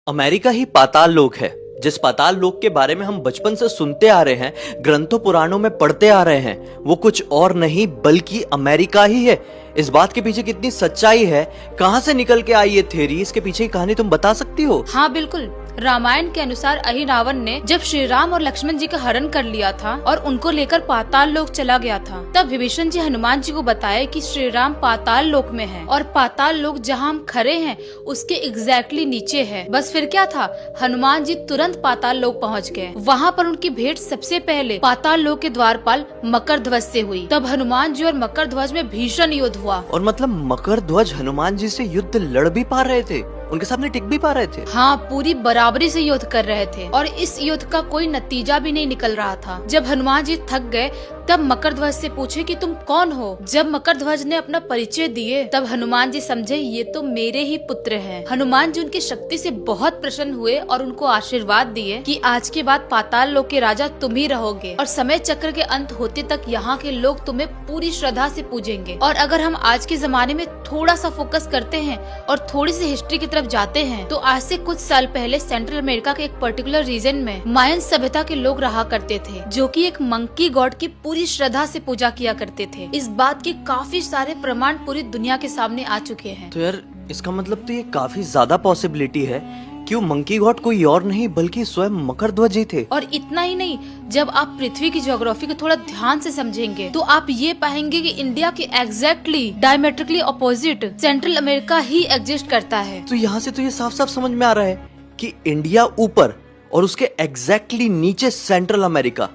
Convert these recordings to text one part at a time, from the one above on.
America ही पाताल लोक है। जिस पाताल लोक के बारे में हम बचपन से सुनते आ रहे हैं, ग्रंथों पुराणों में पढ़ते आ रहे हैं, वो कुछ और नहीं बल्कि अमेरिका ही है। इस बात के पीछे कितनी सच्चाई है, कहां से निकल के आई ये थ्योरी, इसके पीछे की कहानी तुम बता सकती हो? हाँ बिल्कुल। रामायण के अनुसार अहिरावण ने जब श्री राम और लक्ष्मण जी का हरण कर लिया था और उनको लेकर पाताल लोक चला गया था, तब विभीषण जी हनुमान जी को बताया कि श्री राम पाताल लोक में है और पाताल लोक जहाँ हम खड़े हैं उसके एग्जैक्टली नीचे है। बस फिर क्या था, हनुमान जी तुरंत पाताल लोक पहुँच गए। वहाँ पर उनकी भेंट सबसे पहले पाताल लोक के द्वारपाल मकरध्वज से हुई। तब हनुमान जी और मकरध्वज में भीषण युद्ध हुआ। और मतलब मकरध्वज हनुमान जी से युद्ध लड़ भी पा रहे थे, उनके सामने टिक भी पा रहे थे? हाँ, पूरी बराबरी से युद्ध कर रहे थे और इस युद्ध का कोई नतीजा भी नहीं निकल रहा था। जब हनुमान जी थक गए तब मकरध्वज से पूछे कि तुम कौन हो। जब मकरध्वज ने अपना परिचय दिए तब हनुमान जी समझे ये तो मेरे ही पुत्र हैं। हनुमान जी उनकी शक्ति से बहुत प्रसन्न हुए और उनको आशीर्वाद दिए कि आज के बाद पाताल लोक के राजा तुम ही रहोगे और समय चक्र के अंत होते तक यहाँ के लोग तुम्हें पूरी श्रद्धा से पूजेंगे। और अगर हम आज के जमाने में थोड़ा सा फोकस करते हैं और थोड़ी सी हिस्ट्री की तरफ जाते हैं तो आज से कुछ साल पहले सेंट्रल अमेरिका के एक पर्टिकुलर रीजन में मायन सभ्यता के लोग रहा करते थे, जो कि एक मंकी गॉड की पूरी श्रद्धा से पूजा किया करते थे। इस बात के काफी सारे प्रमाण पूरी दुनिया के सामने आ चुके हैं। तो यार इसका मतलब तो ये काफी ज्यादा पॉसिबिलिटी है कि वो मंकी गॉड कोई और नहीं बल्कि स्वयं मकरध्वज ही थे। और इतना ही नहीं, जब आप पृथ्वी की ज्योग्राफी को थोड़ा ध्यान से समझेंगे तो आप ये पाएंगे कि इंडिया के exactly diametrically opposite Central America ही एग्जिस्ट करता है। तो यहाँ से तो ये साफ साफ समझ में आ रहा है कि इंडिया ऊपर और उसके एग्जैक्टली नीचे सेंट्रल अमेरिका।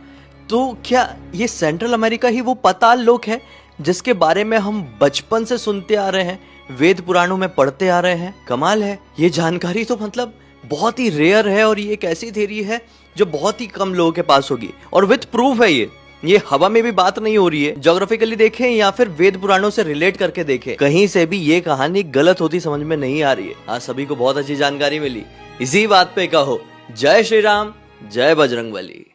तो क्या ये सेंट्रल अमेरिका ही वो पाताल लोक है जिसके बारे में हम बचपन से सुनते आ रहे हैं, वेद पुराणों में पढ़ते आ रहे हैं? कमाल है, ये जानकारी तो मतलब बहुत ही रेयर है और ये एक ऐसी थ्योरी है जो बहुत ही कम लोगों के पास होगी और विथ प्रूफ है। ये हवा में भी बात नहीं हो रही है। ज्योग्राफिकली देखें या फिर वेद पुराणों से रिलेट करके देखें, कहीं से भी ये कहानी गलत होती समझ में नहीं आ रही है। आज सभी को बहुत अच्छी जानकारी मिली। इसी बात पे कहो जय श्री राम, जय बजरंगबली।